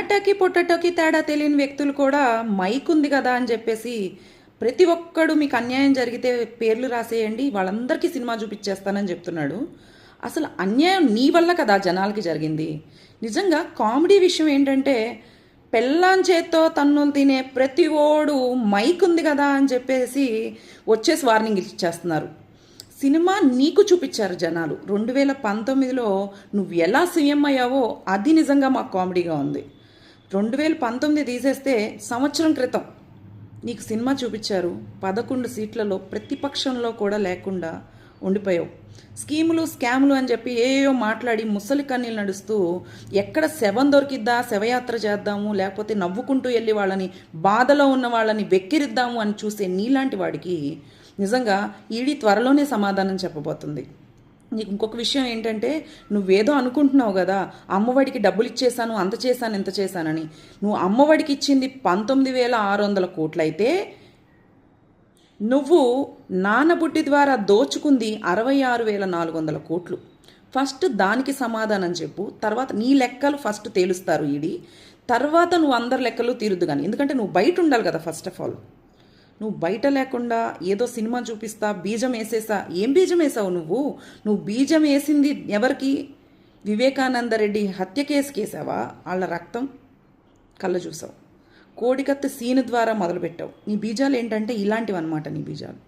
టమాటాకి పొటాటోకి తేడా తెలియని వ్యక్తులు కూడా మైక్ ఉంది కదా అని చెప్పేసి ప్రతి ఒక్కడు మీకు అన్యాయం జరిగితే పేర్లు రాసేయండి వాళ్ళందరికీ సినిమా చూపించేస్తానని చెప్తున్నాడు. అసలు అన్యాయం నీ వల్ల కదా జనాలకి జరిగింది. నిజంగా కామెడీ విషయం ఏంటంటే పెళ్ళాం చేత్తో తన్నులు తినే ప్రతి ఓడు మైక్ ఉంది కదా అని చెప్పేసి వచ్చేసి వార్నింగ్ ఇచ్చేస్తున్నారు. సినిమా నీకు చూపించారు జనాలు. 2019లో నువ్వు ఎలా సీఎం అయ్యావో అది నిజంగా మాకు కామెడీగా ఉంది. 2019 తీసేస్తే సంవత్సరం క్రితం నీకు సినిమా చూపించారు. 11 సీట్లలో ప్రతిపక్షంలో కూడా లేకుండా ఉండిపోయావు. స్కీములు స్కాములు అని చెప్పి ఏయో మాట్లాడి ముసలి కన్నీళ్ళు నడుస్తూ ఎక్కడ శవం దొరికిద్దా శవయాత్ర చేద్దాము, లేకపోతే నవ్వుకుంటూ వెళ్ళి వాళ్ళని బాధలో ఉన్న వాళ్ళని వెక్కిరిద్దాము అని చూసే నీలాంటి వాడికి నిజంగా ఈడీ త్వరలోనే సమాధానం చెప్పబోతుంది. నీకు ఇంకొక విషయం ఏంటంటే నువ్వేదో అనుకుంటున్నావు కదా, అమ్మఒడికి డబ్బులు ఇచ్చేసాను అంత చేశాను ఇంత చేశానని. నువ్వు అమ్మఒడికి ఇచ్చింది 19,600 కోట్లు అయితే నువ్వు నానబుడ్డి ద్వారా దోచుకుంది 66,400 కోట్లు. ఫస్ట్ దానికి సమాధానం చెప్పు. తర్వాత నీ లెక్కలు ఫస్ట్ తేలుస్తారు ఈడీ. తర్వాత నువ్వు అందరి లెక్కలు తీరుద్దు కానీ, ఎందుకంటే నువ్వు బయట ఉండాలి కదా. ఫస్ట్ ఆఫ్ ఆల్ నువ్వు బయట లేకుండా ఏదో సినిమా చూపిస్తా బీజం వేసేసా. ఏం బీజం వేసావు నువ్వు బీజం వేసింది ఎవరికి? వివేకానంద రెడ్డి హత్య కేసు కేసావా? వాళ్ళ రక్తం కళ్ళ చూసావు. కోడికత్తి సీను ద్వారా మొదలుపెట్టావు. నీ బీజాలు ఏంటంటే ఇలాంటివి అన్నమాట నీ బీజాలు.